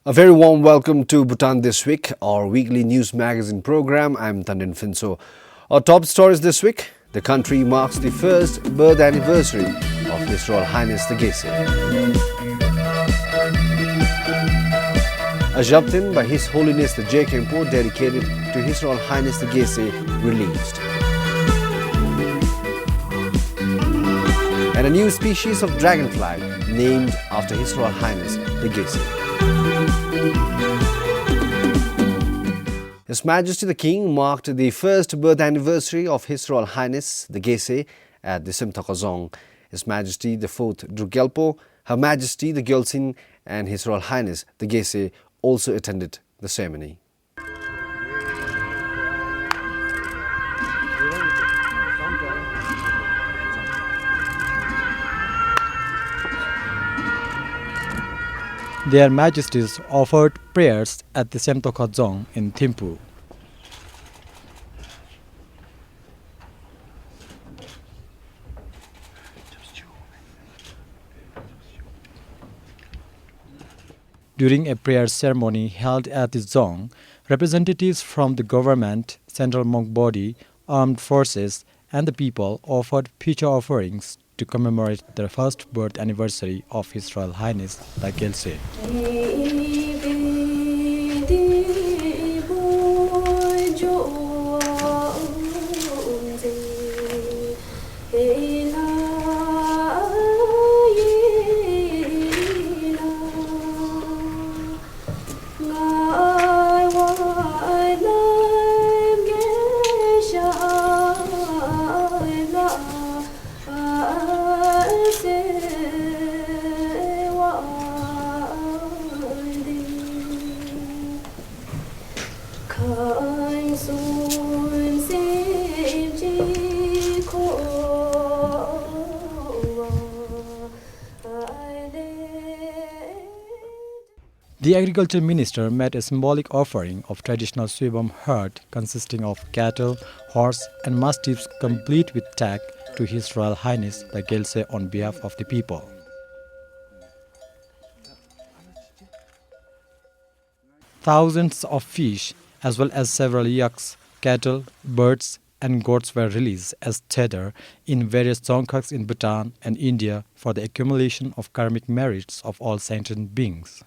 A very warm welcome to Bhutan This Week, our weekly news magazine program. I'm Tandin Finso. Our top stories this week: the country marks the first birth anniversary of His Royal Highness the Gyalsey. A Japtin by His Holiness the J. Kempo dedicated to His Royal Highness the Gyalsey released. And a new species of dragonfly named after His Royal Highness the Gyalsey. His Majesty the King marked the first birth anniversary of His Royal Highness the Gyalsey at the Samtse. His Majesty the Fourth Drugelpo, Her Majesty the Gyalsey and His Royal Highness the Gyalsey also attended the ceremony. Their Majesties offered prayers at the Samtse in Thimphu. During a prayer ceremony held at the Dzong, representatives from the government, central monk body, armed forces, and the people offered future offerings to commemorate the first birth anniversary of His Royal Highness the Gyalsey. The Agriculture Minister made a symbolic offering of traditional Suibam herd consisting of cattle, horse and mastiffs complete with tag to His Royal Highness the Gyalsey on behalf of the people. Thousands of fish as well as several yaks, cattle, birds and goats were released as tether in various dzongkhaks in Bhutan and India for the accumulation of karmic merits of all sentient beings.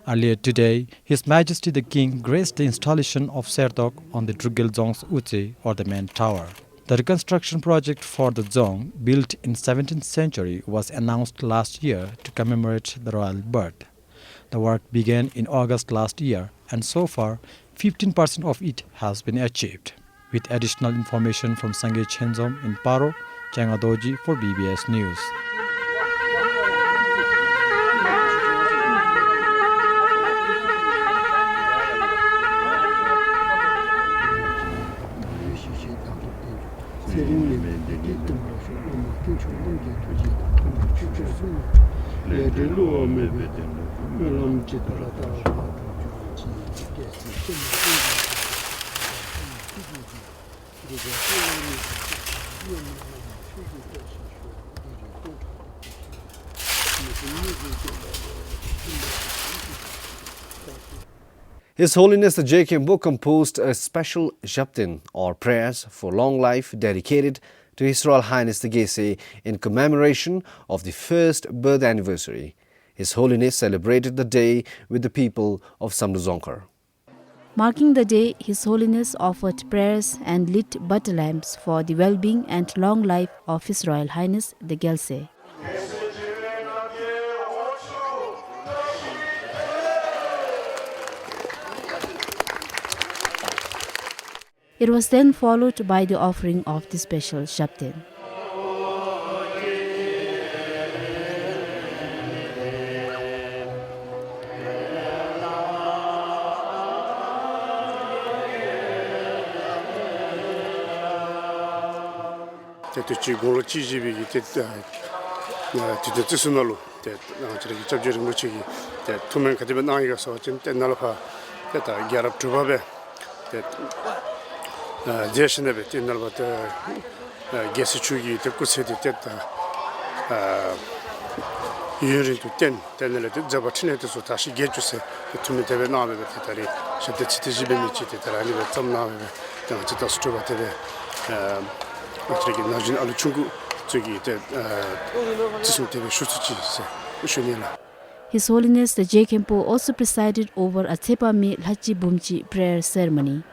Earlier today, His Majesty the King graced the installation of Sertok on the Drugel Dzong's Uche or the main tower. The reconstruction project for the Dzong, built in 17th century, was announced last year to commemorate the royal birth. The work began in August last year and so far 15% of it has been achieved. With additional information from Sangye Chenzom in Paro, Changadoji for BBS News. His Holiness the J. Kempo composed a special Japtin or prayers for long life dedicated to His Royal Highness the Gyalsey in commemoration of the first birth anniversary. His Holiness celebrated the day with the people of Samtse. Marking the day, His Holiness offered prayers and lit butter lamps for the well-being and long life of His Royal Highness the Gyalsey. It was then followed by the offering of the special Japtin. 유리도 땐내려도 잡아치네도 다시 개주세 투미 대배 나베 대다리 셔대 치티지베 미치 대다리 아니베 좀 나베 당 지도 스토바 대베 어떻게 나진 아주 중국 저기 지수 대베 슈츠치세 우슈니라. His Holiness the J. Khenpo also presided over a Tsepame Lhachi Bumchi prayer ceremony.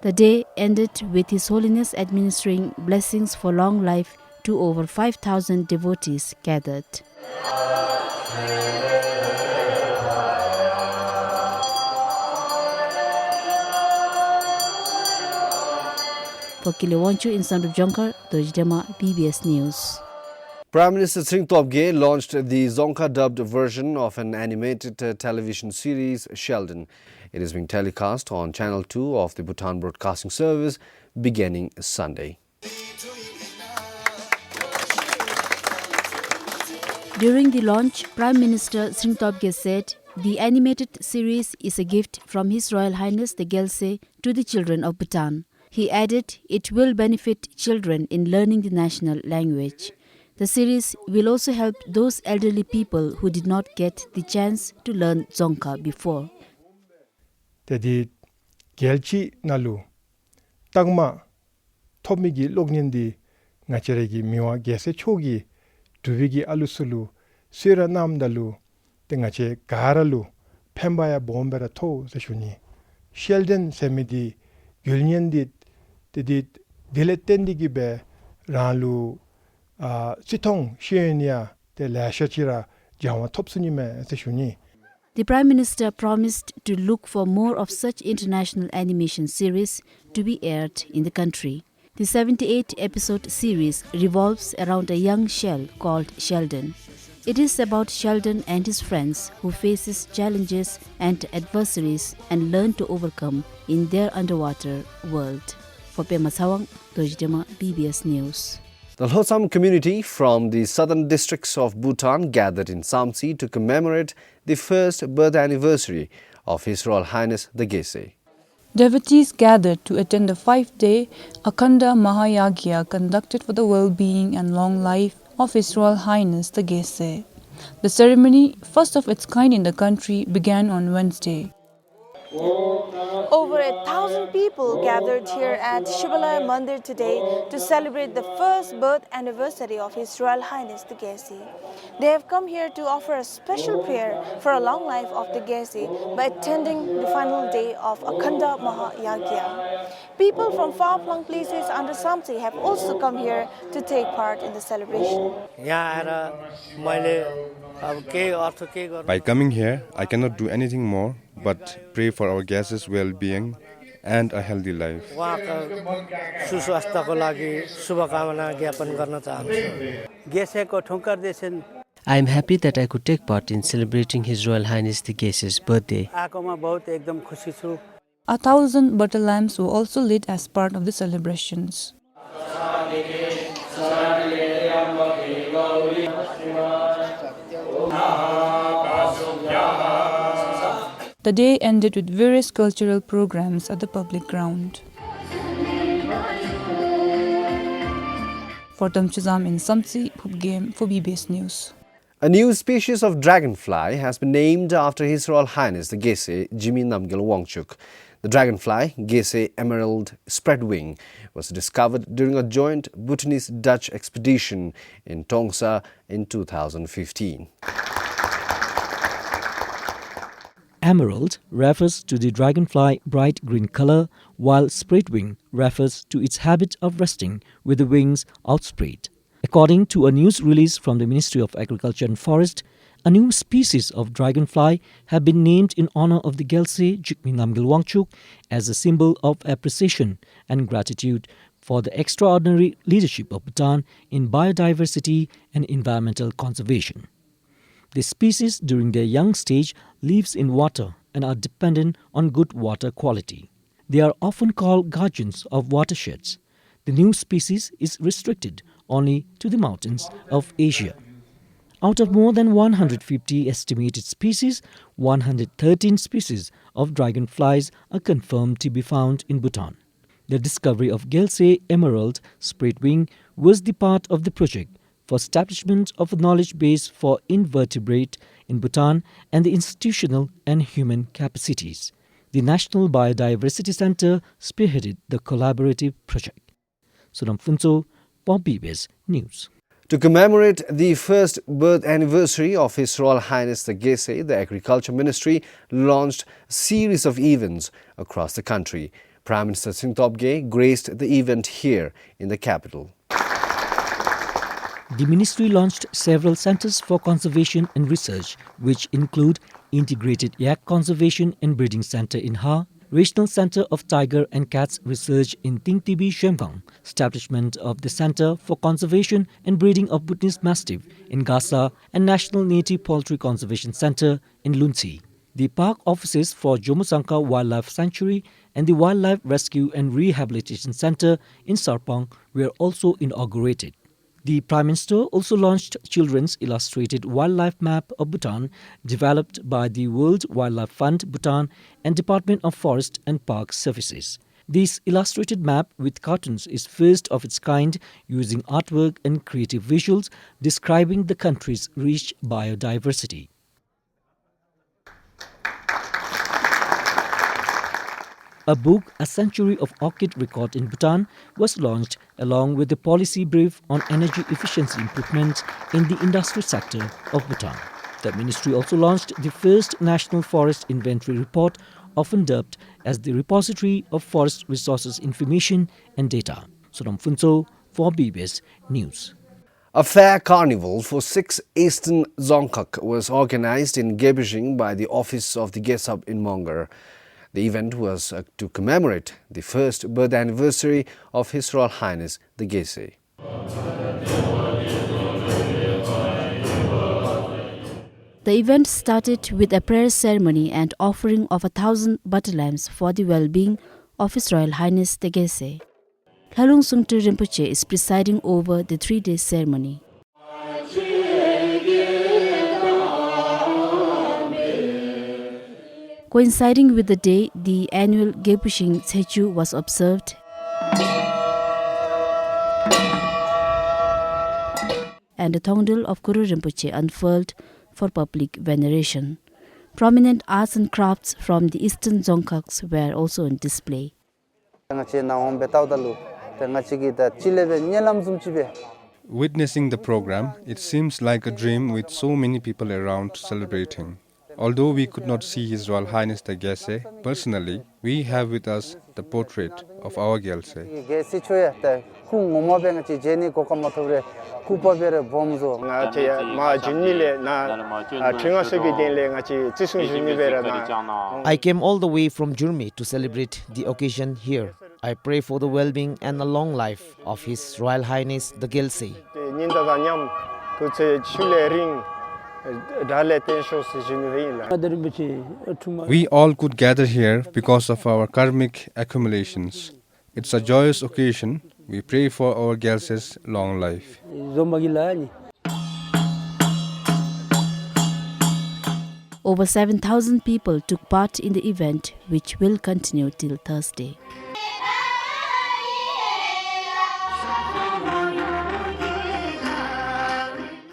The day ended with His Holiness administering blessings for long life to over 5,000 devotees gathered. For Kilewonchu in Samtse Jonkar, Dojidema, PBS News. Prime Minister Singh Tobgay launched the Zonka dubbed version of an animated television series, Sheldon. It is being telecast on Channel 2 of the Bhutan Broadcasting Service beginning Sunday. During the launch, Prime Minister Singh Tobgay said the animated series is a gift from His Royal Highness the Gyalsey to the children of Bhutan. He added it will benefit children in learning the national language. The series will also help those elderly people who did not get the chance to learn Zonka before. Dedi Gyalchi nalu tagma thomigi lognindi ngacheregi miwa gese chogi duvigi alusulu sira namdalu tengache garalu pembaya bombera tho seshuni Sheldon semidi gulnyendi dedi diletendigi be ralu sitong shienia de la shachira jawa topsunime seshuni. The Prime Minister promised to look for more of such international animation series to be aired in the country. The 78-episode series revolves around a young shell called Sheldon. It is about Sheldon and his friends who faces challenges and adversaries and learn to overcome in their underwater world. For Pema Sawang, Dojidema, PBS News. The Lhosam community from the southern districts of Bhutan gathered in Samtse to commemorate the first birth anniversary of His Royal Highness the Gyalsey. Devotees gathered to attend a 5-day Akhanda Mahayagya conducted for the well-being and long life of His Royal Highness the Gyalsey. The ceremony, first of its kind in the country, began on Wednesday. Over 1,000 people gathered here at Shivalaya Mandir today to celebrate the first birth anniversary of His Royal Highness the Gyalsey. They have come here to offer a special prayer for a long life of the Gyalsey by attending the final day of Akhanda Mahayagya. People from far-flung places under Samtse have also come here to take part in the celebration. By coming here, I cannot do anything more but pray for our guests' well-being and a healthy life. I am happy that I could take part in celebrating His Royal Highness the Gyalsey's birthday. 1,000 butter lamps were also lit as part of the celebrations. The day ended with various cultural programs at the public ground. For Tamchizam in Samtse, Phupgame for BBS News. A new species of dragonfly has been named after His Royal Highness the Gyalsey Jimmy Namgyal Wangchuk. The dragonfly, Gyalsey emerald spreadwing, was discovered during a joint Bhutanese-Dutch expedition in Tongsa in 2015. Emerald refers to the dragonfly bright green color, while spreadwing refers to its habit of resting with the wings outspread. According to a news release from the Ministry of Agriculture and Forest, a new species of dragonfly have been named in honor of the Gyalsey Jigme Namgyal Wangchuk as a symbol of appreciation and gratitude for the extraordinary leadership of Bhutan in biodiversity and environmental conservation. This species, during their young stage, lives in water and are dependent on good water quality. They are often called guardians of watersheds. The new species is restricted only to the mountains of Asia. Out of more than 150 estimated species, 113 species of dragonflies are confirmed to be found in Bhutan. The discovery of Gyalsey emerald spreadwing was the part of the project for establishment of a knowledge base for invertebrate in Bhutan and the institutional and human capacities. The National Biodiversity Center spearheaded the collaborative project. Sonam Phunso, PBS News. To commemorate the first birth anniversary of His Royal Highness the Gyalsey, the Agriculture Ministry launched a series of events across the country. Prime Minister Singh Tobgay graced the event here in the capital. The ministry launched several centers for conservation and research, which include Integrated Yak Conservation and Breeding Center in Ha, Regional Center of Tiger and Cats Research in Tingtibi, Shemgang, establishment of the Center for Conservation and Breeding of Bhutanese Mastiff in Gasa, and National Native Poultry Conservation Center in Lunsi. The park offices for Jomosanka Wildlife Sanctuary and the Wildlife Rescue and Rehabilitation Center in Sarpang were also inaugurated. The Prime Minister also launched Children's Illustrated Wildlife Map of Bhutan, developed by the World Wildlife Fund Bhutan and Department of Forest and Park Services. This illustrated map with cartoons is first of its kind, using artwork and creative visuals describing the country's rich biodiversity. A book, A Century of Orchid Record in Bhutan, was launched along with the policy brief on energy efficiency improvement in the industry sector of Bhutan. The ministry also launched the first National Forest Inventory Report, often dubbed as the Repository of Forest Resources Information and Data. Sonam Phunso for PBS News. A fair carnival for 6 Eastern Dzongkhag was organized in Gebishing by the Office of the Gesab in Mongar. The event was to commemorate the first birth anniversary of His Royal Highness the Gyalsey. The event started with a prayer ceremony and offering of 1,000 butter lamps for the well-being of His Royal Highness the Gyalsey. Khalung Sungtur Rinpoche is presiding over the 3-day ceremony. Coinciding with the day, the annual Gepushing Tsechu was observed, and the Thongdul of Guru Rinpoche unfurled for public veneration. Prominent arts and crafts from the Eastern Dzongkhags were also on display. Witnessing the program, it seems like a dream with so many people around celebrating. Although we could not see His Royal Highness the Gyalsey personally, we have with us the portrait of our Gyalsey. I came all the way from Jurmi to celebrate the occasion here. I pray for the well-being and the long life of His Royal Highness the Gyalsey. We all could gather here because of our karmic accumulations. It's a joyous occasion. We pray for our Gyalsey's long life. Over 7,000 people took part in the event, which will continue till Thursday.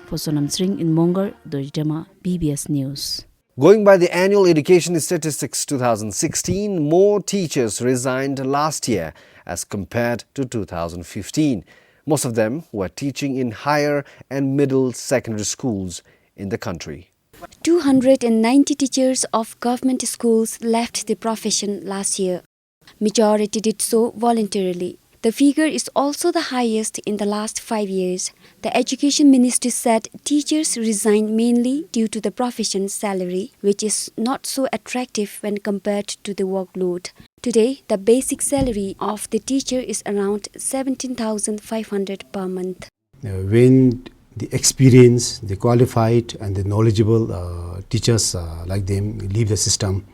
For Sonam Sring in Mongar, Dojidama, PBS News. Going by the Annual Education Statistics 2016, more teachers resigned last year as compared to 2015. Most of them were teaching in higher and middle secondary schools in the country. 290 teachers of government schools left the profession last year. Majority did so voluntarily. The figure is also the highest in the last 5 years. The Education Ministry said teachers resigned mainly due to the profession's salary, which is not so attractive when compared to the workload. Today, the basic salary of the teacher is around 17,500 per month. When the experienced, the qualified and the knowledgeable teachers like them leave the system,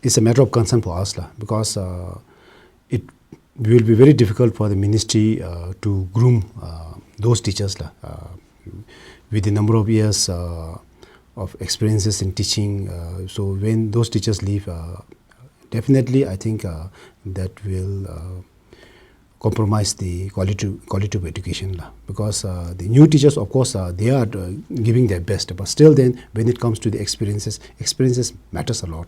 it's a matter of concern for us because it will be very difficult for the ministry to groom those teachers. with the number of years of experiences in teaching. So when those teachers leave, definitely I think that will compromise the quality of education, because the new teachers, of course, they are giving their best, but still then when it comes to the experiences matters a lot.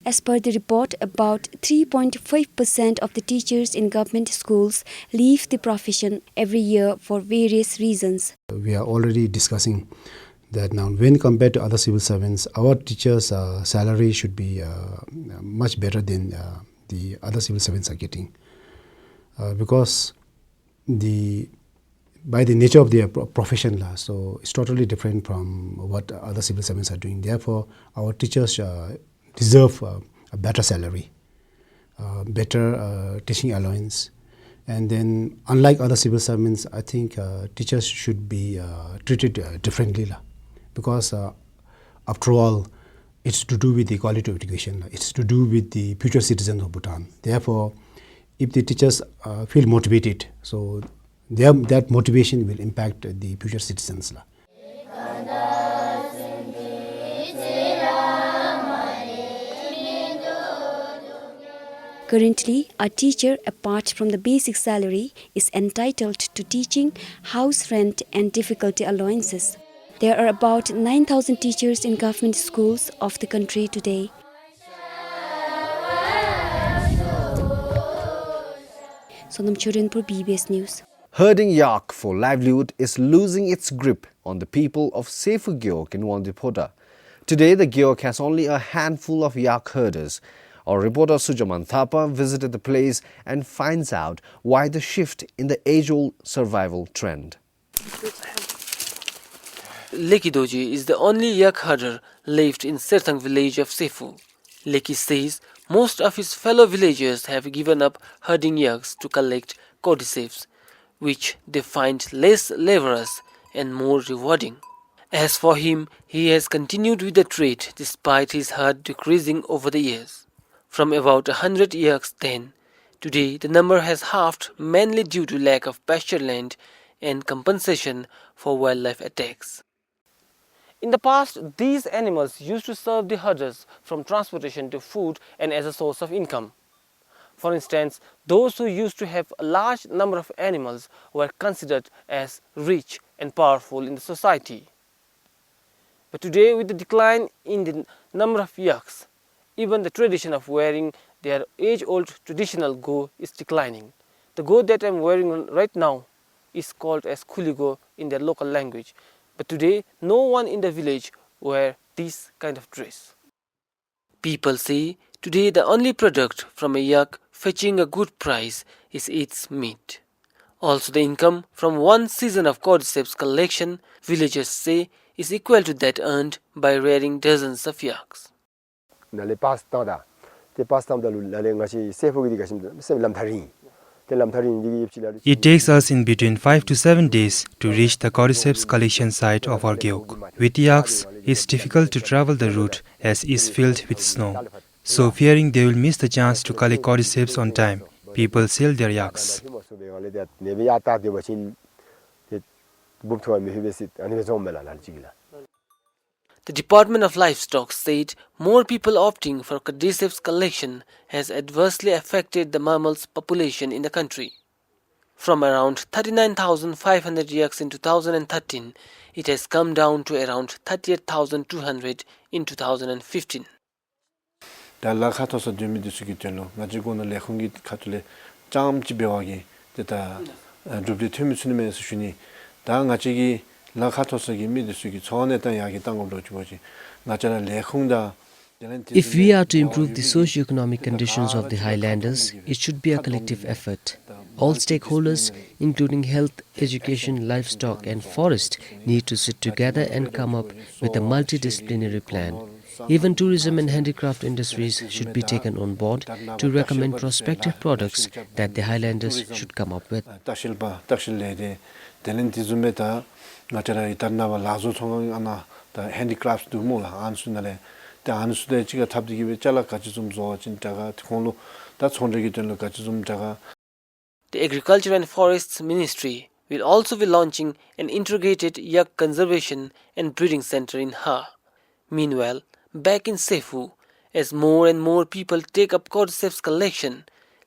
As per the report, about 3.5% of the teachers in government schools leave the profession every year for various reasons. We are already discussing that now when compared to other civil servants, our teachers' salary should be much better than the other civil servants are getting. Because by the nature of their profession, so it's totally different from what other civil servants are doing. Therefore, our teachers deserve a better salary, better teaching allowance, and then unlike other civil servants, I think teachers should be treated differently, because after all, it's to do with the quality of education. It's to do with the future citizens of Bhutan. Therefore, if the teachers feel motivated, so that motivation will impact the future citizens. Currently, a teacher, apart from the basic salary, is entitled to teaching, house rent and difficulty allowances. There are about 9,000 teachers in government schools of the country today. Sonam Churinpur, BBS News. Herding yak for livelihood is losing its grip on the people of Sefu Gyok in Wandipota. Today, the Gyok has only a handful of yak herders. Our reporter Sujaman Thapa visited the place and finds out why the shift in the age-old survival trend. Leki Doji is the only yak herder left in Serthang village of Sefu. Leki says most of his fellow villagers have given up herding yaks to collect cordyceps, which they find less laborious and more rewarding. As for him, he has continued with the trade despite his herd decreasing over the years. From about 100 yaks then, today the number has halved, mainly due to lack of pasture land and compensation for wildlife attacks. In the past, these animals used to serve the herders from transportation to food and as a source of income. For instance, those who used to have a large number of animals were considered as rich and powerful in the society. But today, with the decline in the number of yaks, even the tradition of wearing their age-old traditional go is declining. The go that I am wearing right now is called as kuligo in their local language. But today, no one in the village wear this kind of dress. People say today the only product from a yak fetching a good price is its meat. Also, the income from one season of cordyceps collection, villagers say, is equal to that earned by rearing dozens of yaks. It takes us in between 5 to 7 days to reach the cordyceps collection site of our gyok. With yaks, it's difficult to travel the route as it's filled with snow. So fearing they will miss the chance to collect cordyceps on time, people sell their yaks. The Department of Livestock said more people opting for cordyceps collection has adversely affected the mammal's population in the country. From around 39,500 yaks in 2013, it has come down to around 38,200 in 2015. If we are to improve the socio-economic conditions of the highlanders, it should be a collective effort. All stakeholders, including health, education, livestock and forest, need to sit together and come up with a multidisciplinary plan. Even tourism and handicraft industries should be taken on board to recommend prospective products that the highlanders should come up with. The Agriculture and Forests Ministry, will also be launching an integrated yak conservation and breeding center in Ha. Meanwhile, back in Sefu, as more and more people take up cordyceps collection,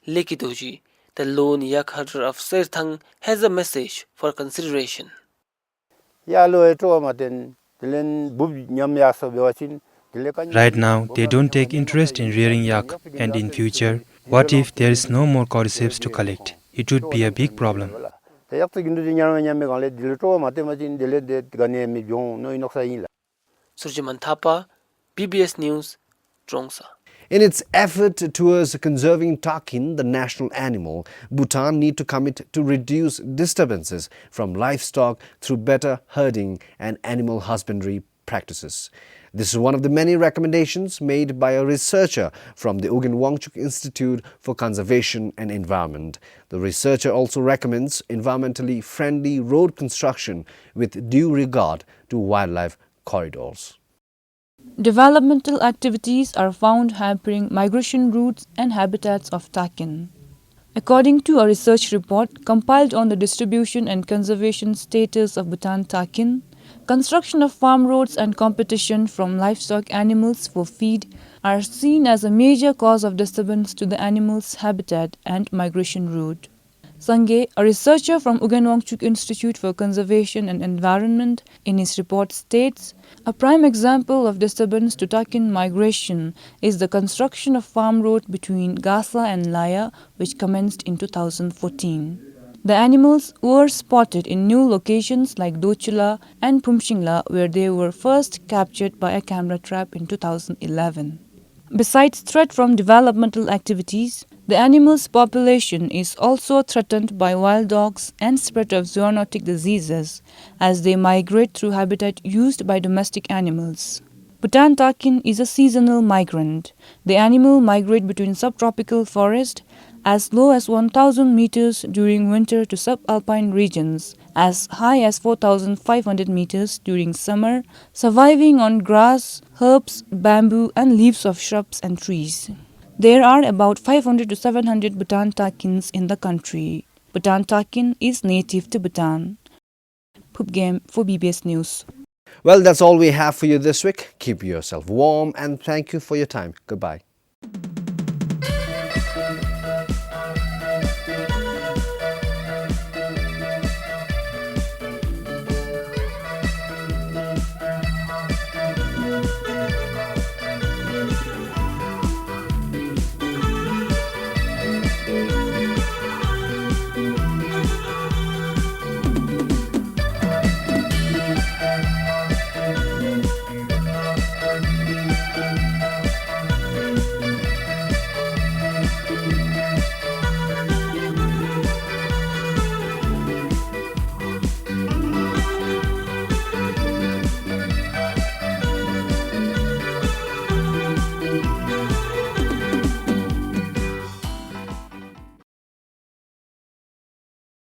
Lekidoji, the lone yak herder of Serthang, has a message for consideration. Right now, they don't take interest in rearing yak, and in future, what if there is no more cordyceps to collect? It would be a big problem. Surjaman Thapa, PBS News, Trongsa. In its effort towards conserving Takin, the national animal, Bhutan need to commit to reduce disturbances from livestock through better herding and animal husbandry practices. This is one of the many recommendations made by a researcher from the Ugen Wangchuk Institute for Conservation and Environment. The researcher also recommends environmentally friendly road construction with due regard to wildlife corridors. Developmental activities are found hampering migration routes and habitats of Takin. According to a research report compiled on the distribution and conservation status of Bhutan Takin, construction of farm roads and competition from livestock animals for feed are seen as a major cause of disturbance to the animals' habitat and migration route. Sange, a researcher from Ugen Wangchuk Institute for Conservation and Environment, in his report states, a prime example of disturbance to Takin migration is the construction of farm road between Gasa and Laya, which commenced in 2014. The animals were spotted in new locations like Dochula and Pumshingla, where they were first captured by a camera trap in 2011. Besides threat from developmental activities, the animal's population is also threatened by wild dogs and spread of zoonotic diseases as they migrate through habitat used by domestic animals. Bhutan Takin is a seasonal migrant. The animal migrates between subtropical forest as low as 1,000 meters during winter to subalpine regions, as high as 4,500 meters during summer, surviving on grass, herbs, bamboo and leaves of shrubs and trees. There are about 500 to 700 Bhutan Takins in the country. Bhutan Takin is native to Bhutan. Phupgam for BBS News. Well, that's all we have for you this week. Keep yourself warm and thank you for your time. Goodbye.